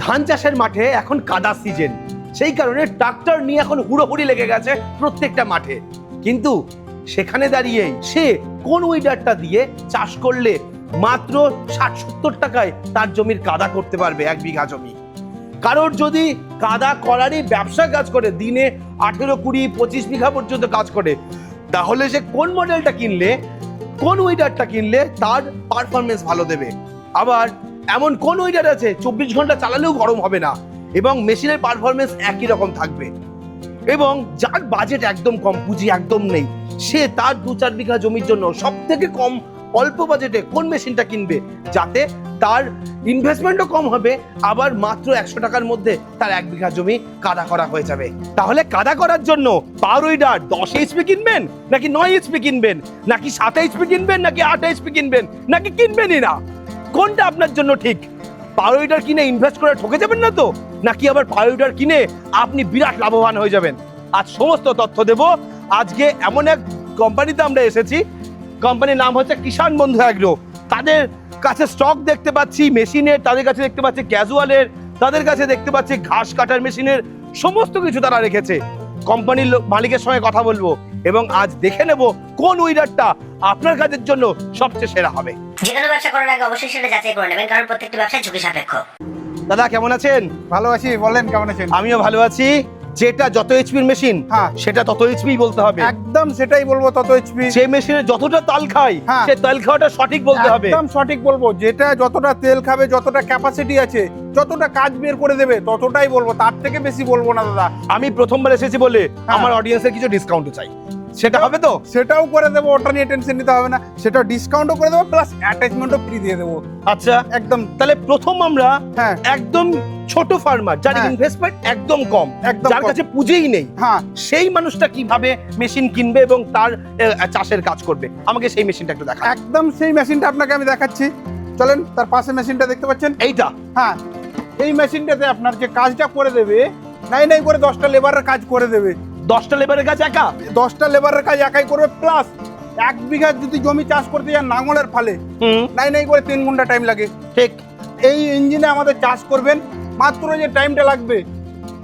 ধান চাষের মাঠে এখন কাদা সিজন, সেই কারণে ট্রাক্টর নিয়ে এখন হুড়োহুড়ি লেগে গেছে প্রত্যেকটা মাঠে। কিন্তু সেখানে দাঁড়িয়ে সে কোন উইডারটা দিয়ে চাষ করলে মাত্র 60-70 টাকায় তার জমির কাদা করতে পারবে 1 বিঘা জমি। কারোর যদি কাদা করারই ব্যবসা কাজ করে, দিনে 18, 20, 25 বিঘা পর্যন্ত কাজ করে, তাহলে সে কোন মডেলটা কিনলে, কোন উইডারটা কিনলে তার পারফরমেন্স ভালো দেবে। আবার এমন কোন উইডার আছে 24 ঘন্টা চালালেও গরম হবে না এবং মেশিনের পারফরমেন্স একই রকম থাকবে। এবং যার বাজেট একদম কম, পুঁজি একদম নেই, সে তার 2-4 বিঘা জমির জন্য সব থেকে কম অল্প বাজেটে কোন মেশিনটা কিনবে যাতে তার ইনভেস্টমেন্টও কম হবে, আবার মাত্র 100 টাকার মধ্যে তার 1 বিঘা জমি কাদা করা হয়ে যাবে। তাহলে কাদা করার জন্য পাওয়ার উইডার 10 এইচপি কিনবেন নাকি 9 এইচপি কিনবেন, নাকি 7 এইচপি কিনবেন নাকি 8 এইচপি কিনবেন, নাকি কিনবেনই না? কোনটা আপনার জন্য ঠিক? পাওয়ার উইডার কিনে ইনভেস্ট করে ঠকে যাবেন না তো, নাকি আবার পাওয়ার উইডার কিনে আপনি বিরাট লাভবান হয়ে যাবেন? আজ সমস্ত তথ্য দেব। আজকে এমন এক কোম্পানিতে আমরা এসেছি, কোম্পানির নাম হচ্ছে কিষাণ বন্ধু অ্যাগ্রো। তাদের কাছে স্টক দেখতে পাচ্ছি মেশিনের, তাদের কাছে দেখতে পাচ্ছি ক্যাজুয়ালের, তাদের কাছে দেখতে পাচ্ছি ঘাস কাটার মেশিনের, সমস্ত কিছু তারা রেখেছে। কোম্পানির মালিকের সঙ্গে কথা বলবো এবং আজ দেখে নেব কোন উইডারটা আপনার কাজের জন্য সবচেয়ে সেরা হবে। যে কোনো ব্যবসা করার আগে অবশ্যই সেটা যাচাই করে নেবেন, কারণ প্রত্যেকটা ব্যবসা ঝুঁকি সাপেক্ষ। দাদা কেমন আছেন? ভালো আছি, বলেন কেমন আছেন? আমিও ভালো আছি। যেটা যত এইচপির মেশিন, হ্যাঁ, সেটা তত এইচপি বলতে হবে। একদম সেটাই বলবো, তত এইচপি। যে মেশিনে যতটা তাল খায়, হ্যাঁ, সে তাল খাওয়াটা সঠিক বলতে হবে। একদম সঠিক বলবো, যেটা যতটা তেল খাবে, যতটা ক্যাপাসিটি আছে, যতটা কাজ বের করে দেবে, ততটাই বলবো, তার থেকে বেশি বলবো না দাদা। আমি প্রথমবার এসেছি বলে আমার অডিয়েন্সের কিছু ডিসকাউন্টও চাই, সেটা হবে তো? সেটাও করে দেবো, ওটা নিয়ে টেনশন নিতে হবে না। সেটা ডিসকাউন্টও করে দেবো, প্লাস অ্যাটাচমেন্টও ফ্রি দিয়ে দেবো। আচ্ছা একদম। তাহলে প্রথম আমরা হ্যাঁ, একদম ছোট ফার্মার, যার হ্যাঁ, ইনভেস্টমেন্ট একদম কম, একদম যার কম। কাছে পুঁজিই নেই, হ্যাঁ, সেই মানুষটা কিভাবে মেশিন কিনবে এবং তার চাষের কাজ করবে, আমাকে সেই মেশিনটা একটু দেখা। একদম সেই মেশিনটা আপনাকে আমি দেখাচ্ছি, চলেন। তার পাশে মেশিনটা দেখতে পাচ্ছেন, এইটা? হ্যাঁ, এই মেশিনটাতে আপনার যে কাজটা করে দেবে, নাই করে 10টা লেবারের কাজ করে দেবে। 10টা লেবারের কাজ একা? 10টা লেবারের কাজ একাই করবে, প্লাস 1 বিঘা যদি জমি চাষ করতে যান নাঙলের ফালে, নাই করে 3 ঘন্টা টাইম লাগে। ঠিক। এই ইঞ্জিনে আমাদের চাষ করবেন, মাত্র যে টাইমটা লাগবে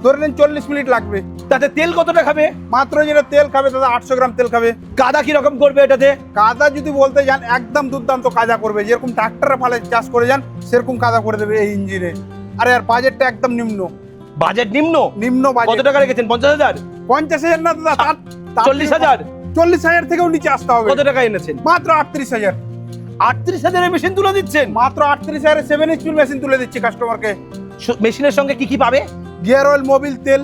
ধরে নেন 40 মিনিট লাগবে। তাতে তেল কতটা খাবে? মাত্র যেটা তেল খাবে দাদা 800 গ্রাম তেল খাবে। কাদা কি রকম করবে এটাতে? কাদা যদি বলতে যান একদম দুর্দান্ত কাদা করবে, যেরকম ট্রাক্টরের ফালে চাষ করে যান সেরকম কাদা করে দেবে এই ইঞ্জিনে। আরে আর বাজেটটা একদম নিম্ন। বাজেট নিম্ন? বাজেট। কত টাকা রেখেছেন? 50,000? 50,000 না দাদা, 40,000? 40,000 থেকেও নিচে আসতে হবে। কত টাকা এনেছেন? মাত্র 38,000। 38,000 মেশিন তুলে দিচ্ছেন? মাত্র 38,000 7 এইচপি মেশিন তুলে দিচ্ছি কাস্টমারকে। মেশিনের সঙ্গে কি কি পাবে? গিয়ার অয়েল, মোবিল তেল,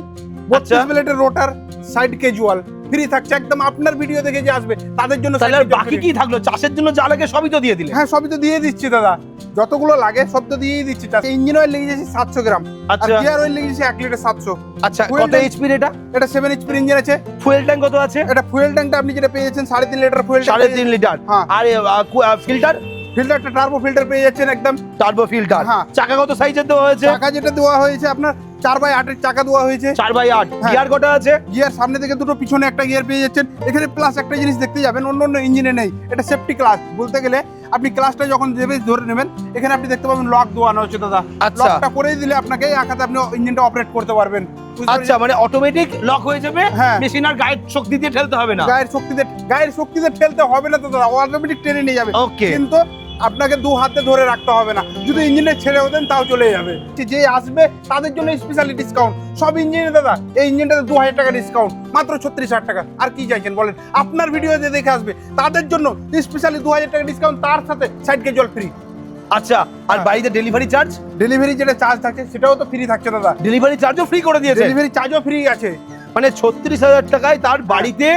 32 আচ্ছা। প্লেটের রোটার, সাইড ক্যাজুয়াল ফ্রি থাকছে একদম। আপনার ভিডিও দেখে যে আসবে তাদের জন্য তাহলে side আর casual বাকি free। কি থাকলো? চাষের জন্য যা লাগে সবই তো দিয়ে দিলে। হ্যাঁ, সবই তো দিয়ে দিচ্ছি দাদা, যতগুলো লাগে সব তো দিয়েই দিচ্ছি। ইঞ্জিন অয়েল লেগে যাচ্ছে 700 গ্রাম, আর আচ্ছা গিয়ার অয়েল লেগে যাচ্ছে 1 লিটার 700। আচ্ছা, fuel কত tank- এইচপি এটা? এটা 7 এইচপি ইঞ্জিন আছে। ফুয়েল ট্যাঙ্ক কত আছে? এটা ফুয়েল ট্যাঙ্কটা আপনি যেটা পেয়ে যাচ্ছেন 3.5 লিটার ফুয়েল ট্যাঙ্ক। 3.5 লিটার। হ্যাঁ। আর ফিল্টার? ফিল্টারটা টার্বো ফিল্টার পেয়ে যাচ্ছেন একদম। Turbo filter. হ্যাঁ। চাকা কত সাইজের দেওয়া হয়েছে? চাকা যেটা দেওয়া হয়েছে আপনার 4x8 এর চাকা দেওয়া হয়েছে। 4x8। হ্যাঁ। গিয়ার কটা আছে? গিয়ার সামনে থেকে দুটো, পিছনে একটা গিয়ার পেয়ে যাচ্ছেন। এখানে প্লাস একটা জিনিস দেখতে যাবেন, অন্য ইঞ্জিনে নেই, এটা সেফটি ক্লাস বলতে গেলে। আপনি ক্লাসটা যখন দেবে ধরে নেবেন, এখানে আপনি দেখতে পাবেন লক দেওয়ানো হচ্ছে দাদা। আচ্ছা। লকটা করেই দিলে আপনাকে এক হাতে আপনি ইঞ্জিনটা অপারেট করতে পারবেন। আচ্ছা, মানে অটোমেটিক লক হয়ে যাবে। হ্যাঁ। মেশিন আর গায়ের শক্তি দিয়ে ঠেলতে হবে না। গায়ের শক্তিতে ঠেলতে হবে না তো দাদা, অটোমেটিক টেনে নিয়ে যাবে। ওকে। কিন্তু আপনাকে 2 হাতে ধরে রাখতে হবে না, যদি ইঞ্জিনে ছেড়েও দেন তাও চলে যাবে। যে আসবে তাদের জন্য স্পেশালি ডিসকাউন্ট সব ইঞ্জিনে দাদা। এই ইঞ্জিনটাতে 2000 টাকা ডিসকাউন্ট, মাত্র 36,000 টাকা। আর কি চাইছেন বলেন? আপনার ভিডিও যে দেখে আসবে তাদের জন্য স্পেশালি 2000 টাকা ডিসকাউন্ট, তার সাথে সাইড ক্যাজুয়াল ফ্রি। আচ্ছা, আর হ্যাঁ। বাড়িতে ডেলিভারি চার্জ? ডেলিভারি যেটা চার্জ থাকে সেটাও তো ফ্রি থাকছে দাদা। ডেলিভারি চার্জও ফ্রি করে দিয়েছে? ডেলিভারি চার্জও ফ্রি আছে। মানে 36,000 টাকায় তার বাড়িতে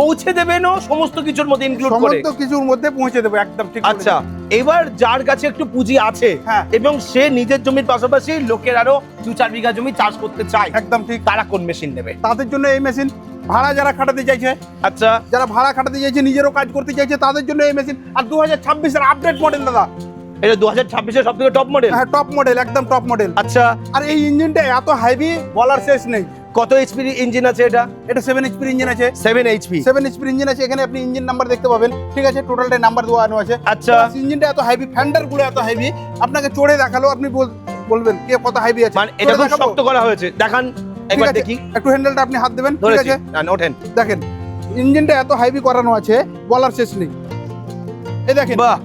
পৌঁছে দেবেন, সমস্ত কিছুর মধ্যে ইনক্লুড করে। সমস্ত কিছুর মধ্যে পৌঁছে দেবো, একদম ঠিক। আচ্ছা, এবার যার কাছে একটু পুঁজি আছে, হ্যাঁ, এবং সে নিজের জমির পাশাপাশি লোকের আরো 2-4 বিঘা জমি চাষ করতে চায়, একদম ঠিক। তারা কোন মেশিন নেবে? তাদের জন্য এই মেশিন। ভাড়া যারা খাটাতে চাইছে, আচ্ছা, যারা ভাড়া খাটাতে চাইছে, নিজেরও কাজ করতে চাইছে, তাদের জন্য এই মেশিন। আর 2026 আপডেট মডেল দাদা, এটা 2026-এর সবথেকে টপ মডেল। হ্যাঁ, টপ মডেল, একদম টপ মডেল। আচ্ছা, আর এই ইঞ্জিনটা এত হাইভি বলার শেষ নেই। কত এইচপি ইঞ্জিন আছে এটা? এটা 7 এইচপি ইঞ্জিন আছে। 7 এইচপি। 7 এইচপি ইঞ্জিন আছে। এখানে আপনি ইঞ্জিন নাম্বার দেখতে পাবেন, ঠিক আছে? টোটালটা নাম্বার দেওয়া আছে। আচ্ছা। ইঞ্জিনটা এত হাইভি, ফ্যান্ডার গুলো এত হাইভি, আপনাকে চড়ে দেখালো, আপনি বলবেন কে কত হাইবি আছে। মানে এটা করে খুব দেখাবো? শক্ত করা হয়েছে, দেখান ঠিক একবার আছে, দেখি। একটু হ্যান্ডেলটা আপনি হাত দেবেন, ঠিক ধরেছি, আছে? না ওঠেন। দেখেন ইঞ্জিনটা এত হাইবি করানো আছে বলার শেষ নেই। এই দেখেন বাহ,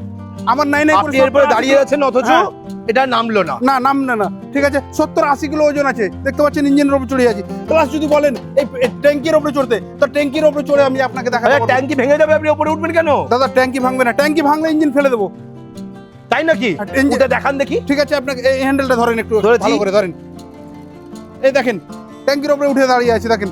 আমার নাই নাই করে আপনি এরপরে 70-80 দাঁড়িয়ে আছেন অথচ হ্যাঁ। এটা নামলো না। না নাম না না, ঠিক আছে 70-80 কিলো ওজন আছে, দেখতে পাচ্ছেন ইঞ্জিনের উপরে চড়ে আছে। প্লাস যদি বলেন এই ট্যাঙ্কির উপরে চড়তে, তো ট্যাঙ্কির উপরে চড়ে আমি আপনাকে দেখাবো। আরে ট্যাঙ্কি ভেঙে যাবে, আপনি উপরে উঠবেন কেন? দাদা ট্যাঙ্কি ভাঙবে না, ট্যাঙ্কি ভাঙলে ইঞ্জিন ফেলে দেবো। তাই নাকি? আর engine- উঠে দেখান দেখি। ঠিক আছে, আপনাকে এই হ্যান্ডেলটা ধরেন একটু ধরেছি। ভালো করে ধরেন। এই দেখেন ট্যাঙ্কির উপরে উঠে দাঁড়িয়ে আছে, দেখেন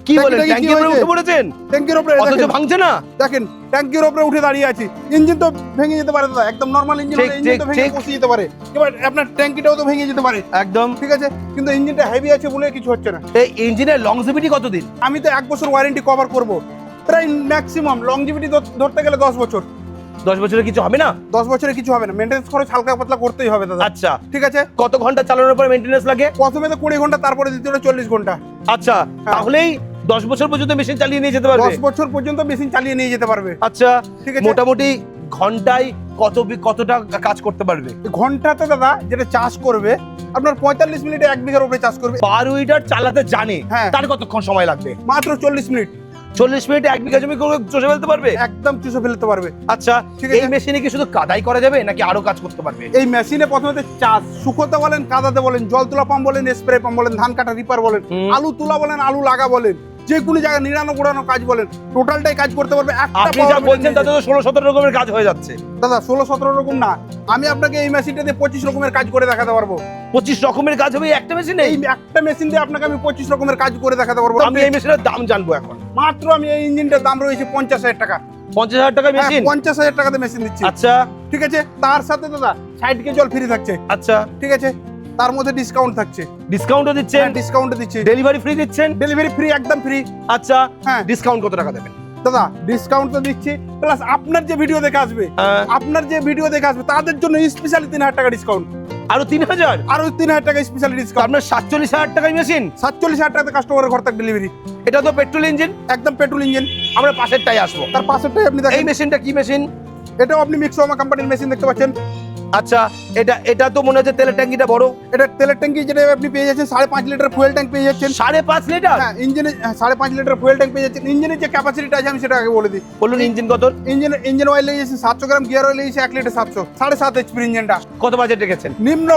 কি বলেন, ট্যাঙ্কিটা কি ট্যাঙ্কির উপরে হয়েছে? উঠে পড়েছেন? ট্যাঙ্কির উপরে অথচ দেখেন, ভাঙছে না। দেখেন ট্যাঙ্কির উপরে উঠে দাঁড়িয়ে আছে। ইঞ্জিন তো ভেঙে যেতে পারে দাদা, একদম নরমাল ইঞ্জিন ঠিক, হলে ইঞ্জিন তো ঠিক, ভেঙে ঠিক। বসে যেতে পারে, এবার আপনার ট্যাঙ্কিটাও তো ভেঙে যেতে পারে, একদম। ঠিক আছে? কিন্তু ইঞ্জিনটা হেভি আছে বলে কিছু হচ্ছে না। এই ইঞ্জিনের লংজিভিটি কতদিন? আমি তো 1 বছর ওয়ারেন্টি কভার করব, প্রায় ম্যাক্সিমাম লংজিভিটি ধরতে গেলে 10 বছর। 10 বছরে কিছু হবে না? 10 বছরে কিছু হবে না, মেইনটেনেন্স খরচ হালকা পাতলা করতেই হবে দাদা, আচ্ছা, ঠিক আছে? কত ঘন্টা চালানোর পর মেইনটেনেন্স লাগে? প্রথমে তো 20 ঘন্টা, তারপরে দ্বিতীয়টা 40 ঘন্টা। আচ্ছা, হ্যাঁ। তাহলেই 10 বছর পর্যন্ত মেশিন চালিয়ে নিয়ে যেতে পারবে? 10 বছর পর্যন্ত মেশিন চালিয়ে নিয়ে যেতে পারবে, আচ্ছা, ঠিক আছে? মোটামুটি ঘন্টায় কতটা কাজ করতে পারবে? ঘন্টাতে দাদা যেটা চাষ করবে আপনার 45 মিনিটে 1 বিঘার উপরে চাষ করবে, পার উইডার চালাতে জানে, হ্যাঁ। তার কতক্ষণ সময় লাগবে? মাত্র 40 মিনিট 40 মিনিটে 1 বিঘা জমি চষে ফেলতে পারবে? একদম চুষে ফেলতে পারবে। আচ্ছা, ঠিক আছে। এই মেশিনে কি শুধু কাদাই করা যাবে নাকি আরো কাজ করতে পারবে? এই মেশিনে প্রথমে চাষ শুকোতে বলেন, কাদাতে বলেন, জল তোলা পাম্প বলেন, স্প্রে পাম্প বলেন, ধান কাটা রিপার বলেন, হুম। আলু তোলা বলেন, আলু লাগা বলেন, যে কোনো জায়গায় নিড়ানো গোড়ানো কাজ বলেন, টোটালটাই কাজ করতে পারবে একটা আপনি power যা meter বলছেন নিয়ে তাতে তো 16-17 রকমের কাজ হয়ে যাচ্ছে। দাদা 16-17 রকম না, আমি আপনাকে এই মেশিনটা দিয়ে 25 রকমের কাজ করে দেখাতে পারবো। 25 রকমের কাজ হবে এই একটা মেশিনে? এই একটা মেশিন দিয়ে আপনাকে আমি 25 রকমের কাজ করে দেখাতে পারবো। আমি এই মেশিনের দাম জানবো এখন। মাত্র আমি এই ইঞ্জিনটার দাম রয়েছে 50,000 টাকা। 50,000 টাকা মেশিন? 50,000 টাকাতে মেশিন দিচ্ছি, আচ্ছা ঠিক আছে? তার সাথে দাদা সাইডকে জল ফ্রি থাকছে, আচ্ছা, ঠিক আছে? তার মধ্যে ডিসকাউন্ট থাকছে, ডিসকাউন্টও দিচ্ছেন? ডিসকাউন্ট দিচ্ছি, ডেলিভারি ফ্রি দিচ্ছেন? ডেলিভারি ফ্রি, একদম ফ্রি। আচ্ছা, হ্যাঁ ডিসকাউন্ট কত টাকা দেবেন? দাদা ডিসকাউন্ট তো দিচ্ছি, প্লাস আপনার যে ভিডিও দেখে আসবে, হ্যাঁ, আপনার যে ভিডিও দেখে আসবে তাদের জন্য স্পেশালি 3,000 টাকা ডিসকাউন্ট, আরো 3,000? আরো 3,000 টাকা স্পেশালি তো ডিসকাউন্ট। আপনার 47,000 টাকায় মেশিন? 47,000 টাকাতে কাস্টমারের ঘর তক ডেলিভারি, এটা তো পেট্রোল ইঞ্জিন। একদম পেট্রোল ইঞ্জিন। আমরা পাশেরটাই আসবো। তার পাশেরটাই আপনি এই দেখেন, মেশিনটা কি মেশিন? এটাও আপনি মিক্সোমা কোম্পানির মেশিন দেখতে পাচ্ছেন। আচ্ছা, এটা তো মনে হচ্ছে তেলের ট্যাঙ্কিটা বড়। এটা তেলের ট্যাঙ্কি যেটা আপনি পেয়ে যাচ্ছেন 5.5 লিটার ফুয়েল ট্যাঙ্ক পেয়ে যাচ্ছেন। 5.5 লিটার? হ্যাঁ ইঞ্জিনে 5.5 লিটার ফুয়েল ট্যাঙ্ক পেয়ে যাচ্ছেন। ইঞ্জিনের যে ক্যাপাসিটিটা আছে আমি সেটা আগে বলে দিই। বলুন ইঞ্জিন কত? ইঞ্জিন অয়েল লেগেছে 700 গ্রাম, গিয়ার অয়েল লেগেছে 1 লিটার 700, 7.5 এইচপি ইঞ্জিনটা। কত বাজেট রেখেছেন? নিম্ন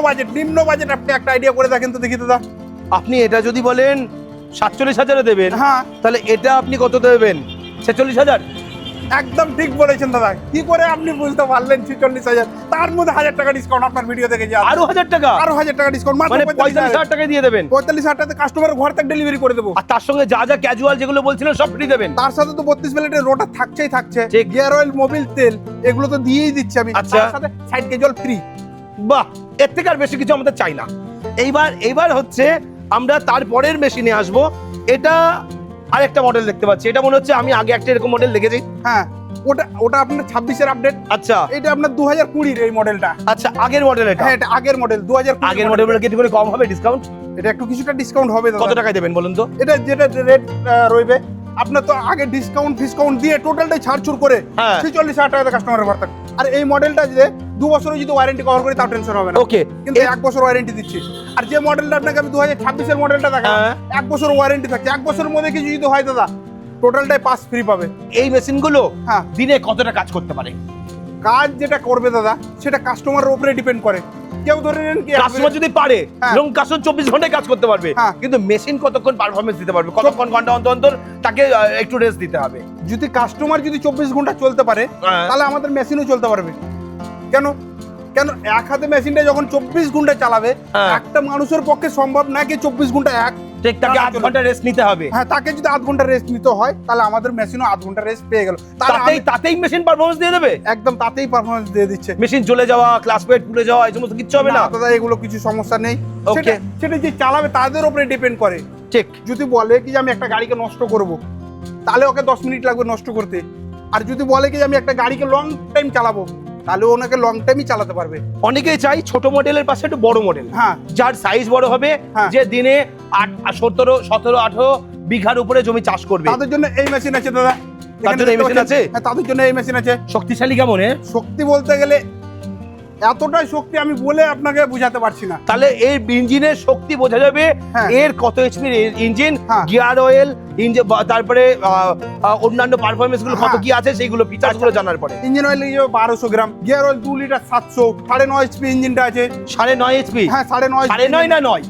বাজেট আপনি একটা আইডিয়া করে দেখেন তো দেখি দাদা। আপনি এটা যদি বলেন 47,000 দেবেন, হ্যাঁ তাহলে এটা আপনি কত দেবেন? 46,000? একদম ঠিক বলেছেন দাদা। কি করে আপনি বুঝতে পারলেন 46,000? তার মধ্যে 1,000 টাকা ডিসকাউন্ট আপনার ভিডিও দেখে যা, আরো 1000 টাকা? আরো 1,000 টাকা ডিসকাউন্ট, মাত্র মানে 45,000 45,000 টাকায় দিয়ে দেবেন? 45,000 টাকাতে কাস্টমারের ঘর তক ডেলিভারি করে দেবো। আর তার সঙ্গে যা যা ক্যাজুয়াল যেগুলো বলছিলেন সব ফ্রি দেবেন? তার সাথে তো 32 মিনিটের রোটার থাকছে, ঠিক। গিয়ার অয়েল, মোবিল তেল, এগুলো তো দিয়েই দিচ্ছি আমি। আচ্ছা। তার সাথে সাইড কেজল ফ্রি। বাহ, এর থেকে আর বেশি কিছু আমাদের চাই না। এইবার হচ্ছে আমরা তারপরের মেশিনে আসবো। এটা আরেকটা মডেল দেখতে পাচ্ছি, এটা মনে হচ্ছে আমি আগে একটা এরকম মডেল দেখেছি। হ্যাঁ ওটা আপনার 26-এর আপডেট, আচ্ছা এটা আপনার 2020-এর এই মডেলটা। আচ্ছা, আগের মডেল এটা? হ্যাঁ এটা আগের মডেল, 2020 আগের মডেল কি একটু করে কম হবে ডিসকাউন্ট? এটা একটু কিছুটা ডিসকাউন্ট হবে দাদা। কত টাকায় দেবেন বলুন তো? এটা যেটা রেট রইবে আপনার তো আগে ডিসকাউন্ট দিয়ে টোটালটাই ছাড়ছুড় করে হ্যাঁ। 46,000 টাকাতে কাস্টমারের ঘর থাকবে। আর এই মডেলটা যে 2 বছরে যদি ওয়ারেন্টি কভার করি তাও টেনশন হবে না, ওকে। কিন্তু 1 বছর ওয়ারেন্টি দিচ্ছি। আর যে মডেলটা আপনাকে আমি 2026-এর মডেলটা দেখাবো, হ্যাঁ। 1 বছর ওয়ারেন্টি থাকছে। 1 বছরের মধ্যে কিছু যদি হয় দাদা টোটালটাই পাস ফ্রি পাবে। এই মেশিনগুলো হ্যাঁ দিনে কতটা কাজ করতে পারে? কাজ যেটা করবে দাদা সেটা কাস্টমারের উপরে ডিপেন্ড করে। কেউ ধরে নেন কি কাস্টমার যদি পারে, হ্যাঁ। এবং কাস্টমার 24 ঘন্টায় কাজ করতে পারবে, হ্যাঁ। কিন্তু মেশিন কতক্ষণ পারফরমেন্স দিতে পারবে, কতক্ষণ ঘন্টা অন্তর অন্তর তাকে একটু রেস্ট দিতে হবে। যদি কাস্টমার যদি 24 ঘন্টা চলতে পারে হ্যাঁ। তাহলে আমাদের মেশিনও চলতে পারবে। কেন এক হাতে মেশিনটা যখন 24 ঘন্টা চালাবে, হ্যাঁ। একটা মানুষের পক্ষে সম্ভব না কি 24 ঘন্টা ঠিক, তাকে না, 8 ঘন্টা রেস্ট নিতে হবে। হ্যাঁ তাকে যদি 8 ঘন্টা রেস্ট নিতে হয় তাহলে আমাদের মেশিনও 8 ঘন্টা রেস্ট পেয়ে গেল। তাতেই মেশিন পারফরমেন্স দিয়ে দেবে? একদম তাতেই পারফরমেন্স দিয়ে দিচ্ছে। মেশিন জ্বলে যাওয়া, ক্লাস প্লেট পুড়ে যাওয়া, এই সমস্ত কিচ্ছু হবে না? দাদা এগুলো কিছু সমস্যা নেই। Okay. সেটা যে চালাবে তাদের উপরে ডিপেন্ড করে। ঠিক। যদি বলে কি যে আমি একটা গাড়িকে নষ্ট করব, তাহলে ওকে 10 মিনিট লাগবে নষ্ট করতে। আর যদি বলে কি যে আমি একটা গাড়িকে লং টাইম চালাবো, তাহলে ওনাকে লং টাইমই চালাতে পারবে। অনেকেই চাই ছোট মডেলের পাশে একটু বড় মডেল, হ্যাঁ যার সাইজ বড় হবে, হ্যাঁ। যে দিনে 17-18 বিঘার উপরে জমি চাষ করবে। তাদের জন্য এই মেশিন আছে দাদা। তার জন্য এই মেশিন আছে? হ্যাঁ তাদের জন্য এই মেশিন আছে। শক্তিশালী কেমন? শক্তি বলতে গেলে এতটাই শক্তি আমি বলে আপনাকে বোঝাতে পারছি না। তাহলে এই ইঞ্জিনের শক্তি বোঝা যাবে হ্যাঁ। এর কত এইচপির ইঞ্জিন, হ্যাঁ। গিয়ার অয়েল, ইঞ্জিন, তারপরে অন্যান্য পারফরমেন্স গুলো কত হ্যাঁ। কি আছে সেইগুলো ফিচার্স গুলো জানার পরে। ইঞ্জিন অয়েল লেগে যাবে 1200 গ্রাম, গিয়ার অয়েল 2 লিটার 700, 9.5 এইচপি ইঞ্জিনটা আছে। 9.5 এইচপি? হ্যাঁ 9.5। 9.5 না 9?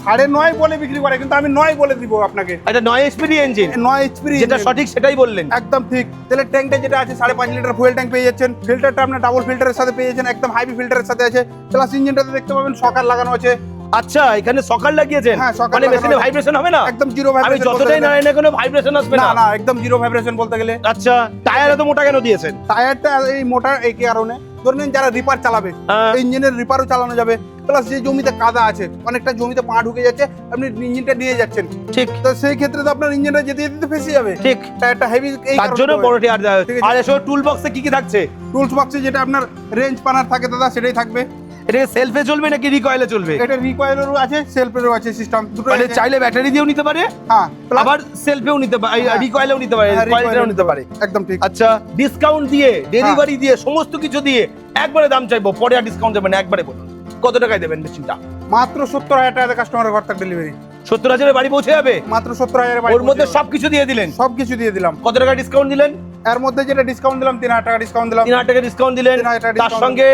9.5 বলে বিক্রি করে, কিন্তু আমি 9 বলে দিব আপনাকে। এটা 9 এইচপির ইঞ্জিন, 9 এইচপি যেটা সঠিক সেটাই বললেন। একদম ঠিক। তেলের ট্যাঙ্কটা যেটা আছে 5.5 লিটার ফুয়েল ট্যাঙ্ক পেয়ে যাচ্ছেন। ফিল্টারটা আপনার ডাবল ফিল্টারের সাথে পেয়ে যাচ্ছেন, একদম হাইবি ফিল্টারের সাথে আছে। প্লাস ইঞ্জিনটাতে দেখতে পাবেন সকার লাগানো আছে। আচ্ছা, এখানে সকাল লাগিয়েছেন? হ্যাঁ, সকাল মানে লাগানো মেশিনে আছে। ভাইব্রেশন হবে না? একদম জিরো আমি ভাইব্রেশন। যতটাই নাড়াই না কোনো ভাইব্রেশন আসবে না না? না, একদম জিরো ভাইব্রেশন বলতে গেলে। আচ্ছা, টায়ার এত মোটা কেন দিয়েছেন? টায়ারটা এই মোটা এই কারণে, ধরে নিন যারা রিপার চালাবে, হ্যাঁ। ইঞ্জিনের রিপারও চালানো যাবে। প্লাস যে জমিতে কাদা আছে, অনেকটা জমিতে পা ঢুকে যাচ্ছে, আপনি ইঞ্জিনটা নিয়ে যাচ্ছেন, ঠিক তো সেই ক্ষেত্রে তো আপনার ইঞ্জিনটা যেতে যেতে ফেসে যাবে। ঠিক, টায়ারটা হেভি, এই তার জন্য বড় টায়ার দেওয়া হয়েছে। ঠিক আছে। আর এসব টুল বক্সে কি কি থাকছে? টুলস বক্সে যেটা আপনার রেঞ্জ পানার থাকে দাদা, সেটাই থাকবে। এটা সেলফে চলবে নাকি রিকয়েলে চলবে? এটা রিকয়েলেরও আছে, সেলফেরও আছে সিস্টেম, দুটো মানে আছে। চাইলে ব্যাটারি দিয়েও নিতে পারে, হ্যাঁ plus- আবার সেলফেও নিতে পারে, হ্যাঁ। রিকয়েলেও নিতে পারে, হ্যাঁ, কয়েলেও recoil নিতে পারে। একদম ঠিক। আচ্ছা, ডিসকাউন্ট দিয়ে, ডেলিভারি দিয়ে, সমস্ত কিছু দিয়ে একবারে দাম চাইবো, পরে আর ডিসকাউন্ট দেবেন না, একবারে বলুন কত টাকায় দেবেন মেশিনটা? মাত্র 70,000 টাকা কাস্টমারের ঘর থেকে ডেলিভারি। 70,000 বাড়ি পৌঁছে যাবে? মাত্র 70,000 ওর মধ্যে সবকিছু দিয়ে দিলেন? সবকিছু দিয়ে দিলাম। কত টাকা ডিসকাউন্ট দিলেন? এর মধ্যে যেটা ডিসকাউন্ট দিলাম 3,000 টাকা ডিসকাউন্ট দিলাম। 3,000 টাকা ডিসকাউন্ট দিলেন, 3,000 টাকা তার discount সঙ্গে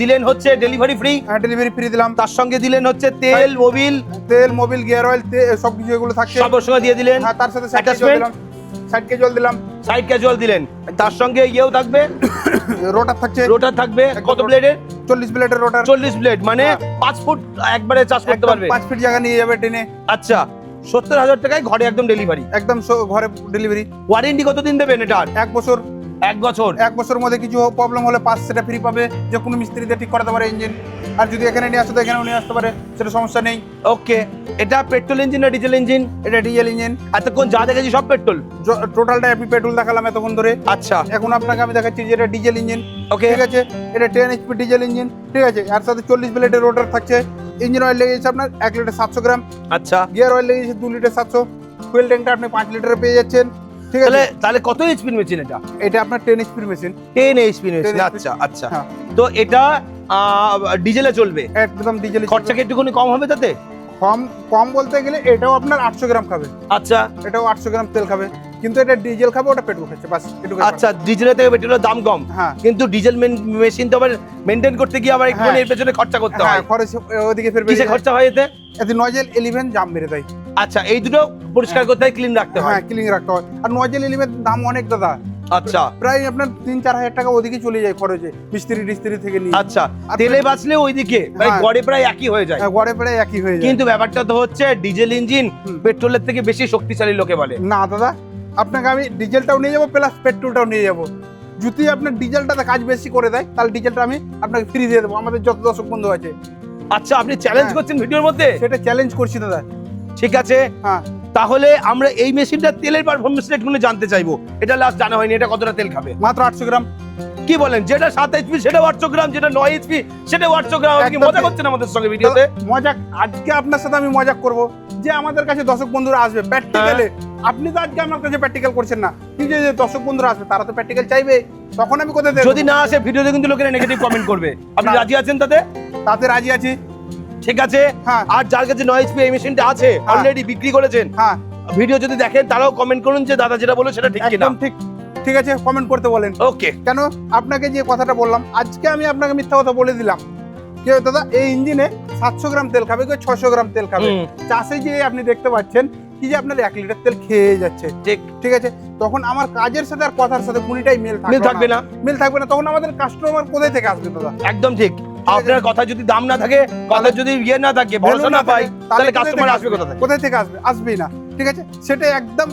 দিলেন হচ্ছে ডেলিভারি ফ্রি, হ্যাঁ ডেলিভারি ফ্রি দিলাম। তার সঙ্গে দিলেন হচ্ছে তেল, মোবিল, তেল, মোবিল, গিয়ার অয়েল, সবকিছু এগুলো থাকছে। সব ওর সঙ্গে দিয়ে দিলেন। হ্যাঁ, তার সাথে 60 কেজি Attachment? দিলাম, 60 কেজি জল দিলাম। সাইড ক্যাজুয়াল দিলেন, তার সঙ্গে ইয়েও থাকবে, রোটার থাকছে, রোটার থাকবে। একদম কত rotor। ব্লেডের? 40 ব্লেডের রোটার। 40 ব্লেড, মানে হ্যাঁ। 5 ফুট একবারে চাষ করতে পারবে। 5 ফিট জায়গা নিয়ে যাবে টেনে। আচ্ছা, 70,000 টাকায় ঘরে একদম ডেলিভারি। একদম ঘরে ডেলিভারি। ওয়ারেন্টি কতদিন দেবেন এটার? 1 বছর। 1 বছর। 1 বছরের মধ্যে কিছু প্রবলেম হলে 5 সেটা ফ্রি পাবে, যে কোনো মিস্ত্রিতে ঠিক করাতে পারে ইঞ্জিন। আর যদি এখানে নিয়ে আসতে, এখানেও নিয়ে আসতে পারে, সেটা সমস্যা নেই। ওকে, এটা পেট্রোল ইঞ্জিন না ডিজেল ইঞ্জিন? এটা ডিজেল ইঞ্জিন। এতক্ষণ যা দেখেছি সব পেট্রোল। টোটালটা আমি পেট্রোল দেখালাম এতক্ষণ ধরে। আচ্ছা, এখন আপনাকে আমি দেখাচ্ছি যে এটা ডিজেল ইঞ্জিন। ওকে, ঠিক আছে, এটা 10 এইচপি ডিজেল ইঞ্জিন। ঠিক আছে, আর সাথে 40 ব্লেডের রোটার থাকছে। ইঞ্জিন অয়েল লেগেছে আপনার 1 লিটার 700 গ্রাম। আচ্ছা, গিয়ার অয়েল লেগেছে 2 লিটার 700। ফুয়েল ট্যাঙ্কটা আপনি 5 লিটারে পেয়ে যাচ্ছেন। ঠিক তাহলে আছে, তাহলে কত এইচপি মেশিন এটা? এটা আপনার 10 এইচপির মেশিন। 10 HP machine. 10 আচ্ছা আচ্ছা, হ্যাঁ। তো এটা ডিজেলে চলবে, একদম ডিজেল। খরচা কি একটুখানি কম হবে তাতে? কম কম বলতে গেলে এটাও আপনার 800 গ্রাম খাবে। আচ্ছা এটাও 800 গ্রাম তেল খাবে, কিন্তু এটা ডিজেল খাবে, ওটা পেট্রোল খাচ্ছে, বাস এটুকু। আচ্ছা, ডিজেলের থেকে পেট্রোলের দাম কম, হ্যাঁ। কিন্তু ডিজেল মেশিন তো আবার মেনটেন করতে গিয়ে আবার একটু হ্যাঁ। এর পেছনে খরচা করতে হ্যাঁ, হয়। খরচ ওদিকে ফের কিসে খরচা হয় এতে? এতে নজেল 11 জাম মেরে দেয়। আচ্ছা, এই দুটো পরিষ্কার করতে হয়, ক্লিন রাখতে হয়। হ্যাঁ, ক্লিন রাখতে হয়। আর নজেল 11 দাম অনেক দাদা, আচ্ছা প্রায় আপনার 3-4 হাজার টাকা ওদিকে চলে যায় খরচে, মিস্ত্রি থেকে নিয়ে। আচ্ছা, আর তেলে বাঁচলে ওইদিকে হ্যাঁ। গড়ে প্রায় একই হয়ে যায়, হ্যাঁ, গড়ে প্রায় একই হয়ে যায়। কিন্তু ব্যাপারটা তো হচ্ছে ডিজেল ইঞ্জিন হুম। পেট্রোলের থেকে বেশি শক্তিশালী লোকে বলে। না দাদা, আপনাকে আমি ডিজেলটাও নিয়ে যাবো, প্লাস পেট্রোলটাও নিয়ে যাবো। যদি আপনার ডিজেলটাতে কাজ বেশি করে দেয়, তাহলে ডিজেলটা আমি আপনাকে ফ্রি দিয়ে দেবো, আমাদের যত দর্শক বন্ধু আছে। আচ্ছা, আপনি চ্যালেঞ্জ হ্যাঁ। করছেন ভিডিওর মধ্যে? সেটা চ্যালেঞ্জ করছি দাদা। ঠিক আছে, হ্যাঁ, তাহলে আমরা এই মেশিনটার তেলের পারফরমেন্সটা একটু জানতে চাইবো। এটা লাস্ট জানা হয়নি, এটা কতটা তেল খাবে? মাত্র 800 গ্রাম। কি বলেন? যেটা 7 এইচপি সেটা 800 গ্রাম, যেটা 9 এইচপি সেটা 800 গ্রাম। আপনি কি একদম মজা ঠিক। করছেন আমাদের সঙ্গে ভিডিওতে? মজা, আজকে আপনার সাথে আমি মজা করব, যে আমাদের কাছে দর্শক বন্ধুরা আসবে প্র্যাকটিক্যালে। আপনি তো আজকে আমার কাছে প্র্যাকটিক্যাল করছেন না, কিন্তু যে দর্শক বন্ধুরা আসবে তারা তো প্র্যাকটিক্যাল চাইবে, তখন আমি কোথায় দেব? যদি না আসে ভিডিওতে কিন্তু লোকেরা নেগেটিভ কমেন্ট করবে। আপনি না। রাজি আছেন তাতে? তাতে রাজি আছি। ঠিক আছে। হ্যাঁ। আর যার কাছে 9 এইচপি এই মেশিনটা আছে, হ্যাঁ। অলরেডি বিক্রি করেছেন, হ্যাঁ, ভিডিও যদি দেখেন তারাও কমেন্ট করুন যে দাদা যেটা বলো সেটা ঠিক কিনা। একদম ঠিক। ঠিক আছে, কমেন্ট করতে বলেন। ওকে, কেন আপনাকে যে কথাটা বললাম, আজকে আমি আপনাকে মিথ্যা কথা বলে দিলাম। কি হয় দাদা, এই ইঞ্জিনে 700 গ্রাম তেল খাবে, কেউ 600 গ্রাম তেল খাবে। হুম। চাষে যে আপনি দেখতে পাচ্ছেন কি যে আপনার 1 লিটার তেল খেয়ে যাচ্ছে। ঠিক ঠিক আছে, তখন আমার কাজের সাথে আর কথার সাথে কোনটাই মিল থাকবে না। মিল থাকবে না, তখন আমাদের কাস্টমার কোথায় থেকে আসবে দাদা? একদম ঠিক। আপনার কথা যদি দাম না থাকে, কথা যদি ইয়ে না থাকে, ভরসা না পাই, তাহলে কাস্টমার আসবে কোথা থেকে? কোথায় থেকে আসবে? আসবেই না। ঠিক আছে, সেটা একদম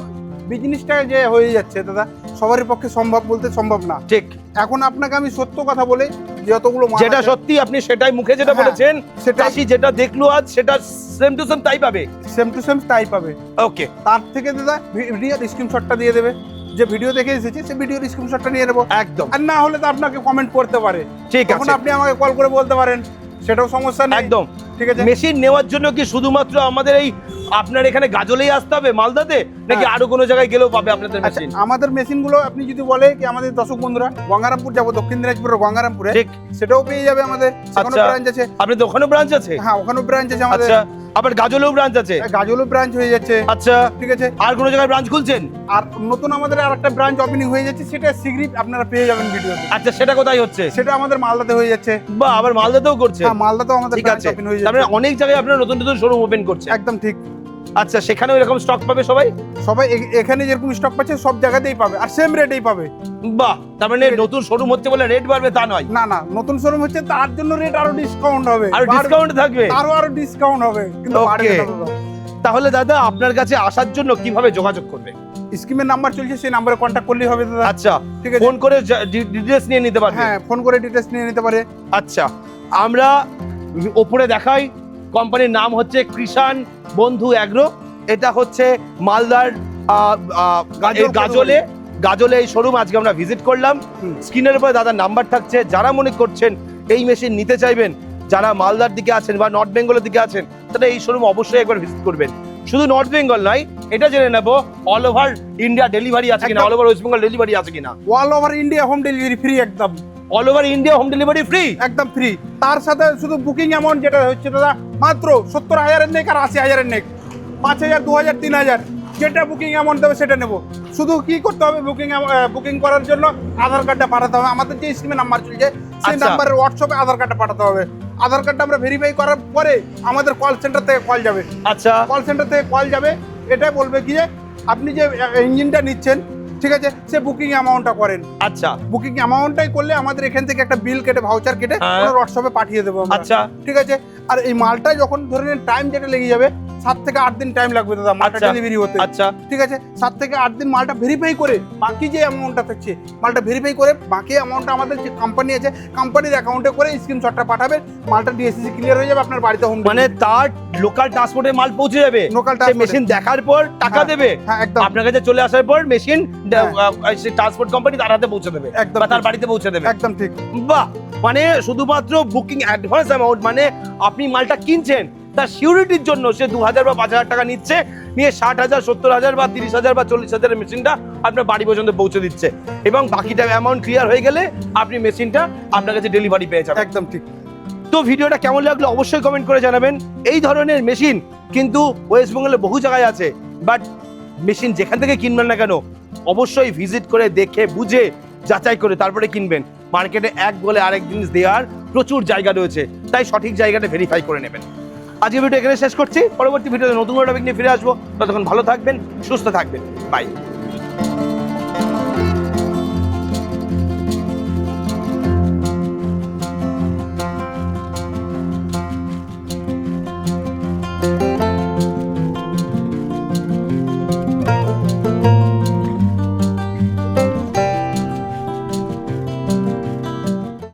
বিজনেসটা যে হয়ে যাচ্ছে দাদা, সবারই পক্ষে সম্ভব বলতে সম্ভব না। ঠিক, এখন আপনাকে আমি সত্য কথা বলে, যতগুলো মাল যেটা আছে, সত্যি আপনি সেটাই মুখে যেটা হ্যাঁ, বলেছেন, সেটাই। চাষি যেটা দেখলো আজ সেটা সেম টু সেম তাই পাবে। সেম টু সেম তাই পাবে। ওকে, তার থেকে দাদা ভিডিওর স্ক্রিনশটটা দিয়ে দেবে, যে ভিডিও দেখে এসেছে সে ভিডিওর স্ক্রিনশটটা নিয়ে নেবো। একদম আর না হলে তো আপনাকে কমেন্ট করতে পারে, ঠিক তখন আছে, আপনি আমাকে কল করে বলতে পারেন, সেটাও সমস্যা নেই। একদম। ঠিক আছে, মেশিন নেওয়ার জন্য কি শুধুমাত্র আমাদের এই আপনার এখানে গাজলেই আসতে হবে মালদাতে নাকি হ্যাঁ। আরো কোনো জায়গায় গেলেও পাবে আপনাদের আচ্ছা মেশিন? আমাদের মেশিনগুলো আপনি যদি বলে কি আমাদের দর্শক বন্ধুরা গঙ্গারামপুর যাবো, দক্ষিণ দিনাজপুরের গঙ্গারামপুরে, ঠিক। সেটাও পেয়ে যাবে আমাদের, সেখানেও আচ্ছা। ব্রাঞ্চ আছে। আপনাদের ওখানেও ব্রাঞ্চ আছে? হ্যাঁ ওখানেও ব্রাঞ্চ আছে আমাদের। আচ্ছা, আবার গাজলেও ব্রাঞ্চ আছে? গাজলও ব্রাঞ্চ হয়ে যাচ্ছে। আচ্ছা, ঠিক আছে। আর কোনো জায়গায় ব্রাঞ্চ খুলছেন? আর নতুন আমাদের আর একটা ব্রাঞ্চ ওপেনিং হয়ে যাচ্ছে, সেটা শীঘ্রই আপনারা পেয়ে যাবেন ভিডিওতে। আচ্ছা, সেটা কোথায় হচ্ছে? সেটা আমাদের মালদাতে হয়ে যাচ্ছে। বা আবার মালদাতেও করছে? হ্যাঁ মালদাতেও আমাদের ঠিক ব্রাঞ্চ আছে, ওপেন হয়ে তার মানে যাচ্ছে। অনেক জায়গায় আপনারা নতুন নতুন শোরুম ওপেন করছে। একদম ঠিক। আচ্ছা, সেখানেও এরকম স্টক পাবে সবাই? সবাই এখানে যেরকম স্টক পাচ্ছে সব জায়গাতেই পাবে, আর সেম রেটেই পাবে। বাহ, তার মানে নতুন শোরুম হচ্ছে বলে রেট বাড়বে তা নয়, না না, নতুন শোরুম হচ্ছে তার জন্য রেট আরো ডিসকাউন্ট হবে, আর ডিসকাউন্ট থাকবে। আরো ডিসকাউন্ট হবে, কিন্তু Okay. বাড়বে না দাদা। তাহলে দাদা আপনার কাছে আসার জন্য কিভাবে যোগাযোগ করবে? স্কিমের নাম্বার চলছে, সেই নাম্বারে কন্ট্যাক্ট করলেই হবে দাদা। আচ্ছা, ঠিক আছে। ফোন করে ডিটেলস নিয়ে নিতে পারবে? হ্যাঁ ফোন করে ডিটেলস নিয়ে নিতে পারে। আচ্ছা, আমরা ওপরে দেখাই, কোম্পানির নাম হচ্ছে কৃষাণ বন্ধু অ্যাগ্রো। এটা হচ্ছে মালদার গাজলে গাজলে এই শোরুম আজকে আমরা ভিজিট করলাম। হুম। স্ক্রিনের উপরে দাদার নাম্বার থাকছে, যারা মনে করছেন এই মেশিন নিতে চাইবেন, যারা মালদার দিকে আছেন বা নর্থ বেঙ্গলের দিকে আছেন, তারা এই শোরুম অবশ্যই একবার ভিজিট করবেন। শুধু নর্থ বেঙ্গল নয়, এটা জেনে নেবো অল ওভার ইন্ডিয়া ডেলিভারি আছে কিনা, একদম। All over West Bengal delivery আছে কিনা। All over India home delivery free, একদম all over India home delivery free? একদম ফ্রি। তার সাথে শুধু বুকিং অ্যামাউন্ট যেটা হচ্ছে দাদা মাত্র 70,000-এর নেক আর 80,000-এর নেক, 5,000, 2,000, 3,000 যেটা বুকিং অ্যামাউন্ট দেবে সেটা নেবো। শুধু কি করতে হবে, বুকিং করার জন্য আধার কার্ডটা পাঠাতে হবে। আমাদের যে স্কিমে নাম্বার চলছে সেই আচ্ছা। নাম্বারের হোয়াটসঅ্যাপে আধার কার্ডটা পাঠাতে হবে। আধার কার্ডটা আমরা ভেরিফাই করার পরে আমাদের কল সেন্টার থেকে কল যাবে। আচ্ছা, কল সেন্টার থেকে কল যাবে, এটাই বলবে কি যে আপনি যে ইঞ্জিনটা নিচ্ছেন, ঠিক আছে, সে বুকিং অ্যামাউন্টটা করেন। আচ্ছা, বুকিং অ্যামাউন্টটাই করলে আমাদের এখান থেকে একটা বিল কেটে ভাউচার কেটে হ্যাঁ। ওনার হোয়াটসঅ্যাপে পাঠিয়ে দেবো আমরা। আচ্ছা, ঠিক আছে। আর এই মালটা যখন ধরে নেন টাইম যেটা লেগে যাবে 7 থেকে 8 দিন টাইম লাগবে দাদা মালটা আচ্ছা। ডেলিভারি হতে। আচ্ছা, ঠিক আছে, 7 থেকে 8 দিন মালটা ভেরিফাই করে বাকি যে অ্যামাউন্টটা থাকছে মালটা ভেরিফাই করে বাকি অ্যামাউন্টটা আমাদের যে কোম্পানি আছে কোম্পানির অ্যাকাউন্টে করে স্ক্রিনশটটা পাঠাবেন, মালটা ডিএসসি ক্লিয়ার হয়ে যাবে আপনার বাড়িতে হোম মানে তার লোকাল ট্রান্সপোর্টে মাল পৌঁছে যাবে, লোকাল মেশিন দেখার পর টাকা হ্যাঁ, দেবে, হ্যাঁ একদম আপনার কাছে চলে আসার পর মেশিন হ্যাঁ। ট্রান্সপোর্ট কোম্পানি তার হাতে পৌঁছে দেবে একদম বা তার ঠিক। বাড়িতে পৌঁছে দেবে। একদম ঠিক। বাহ, মানে শুধুমাত্র বুকিং অ্যাডভান্স অ্যামাউন্ট, মানে আপনি মালটা কিনছেন তার সিউরিটির জন্য সে 2,000 বা 5,000 টাকা নিচ্ছে, নিয়ে 60,000, 70,000 বা 30,000 বা 40,000 মেশিনটা আপনার বাড়ি পর্যন্ত পৌঁছে দিচ্ছে, এবং বাকিটা অ্যামাউন্ট ক্লিয়ার হয়ে গেলে আপনি মেশিনটা আপনার কাছে ডেলিভারি পেয়ে যাবেন। একদম ঠিক। তো ভিডিওটা কেমন লাগলো অবশ্যই কমেন্ট করে জানাবেন। এই ধরনের মেশিন কিন্তু ওয়েস্ট বেঙ্গলে বহু জায়গায় আছে, বাট মেশিন যেখান থেকে কিনবেন না কেন অবশ্যই ভিজিট করে দেখে বুঝে যাচাই করে তারপরে কিনবেন। মার্কেটে এক বলে আরেক জিনিস দেওয়ার প্রচুর জায়গা রয়েছে, তাই সঠিক জায়গাটা ভেরিফাই করে নেবেন। আজকে ভিডিও এখানে শেষ করছি, পরবর্তী ভিডিওতে নতুন কোনো টপিক নিয়ে ফিরে আসবো। ততক্ষণ ভালো থাকবেন, সুস্থ থাকবেন, বাই।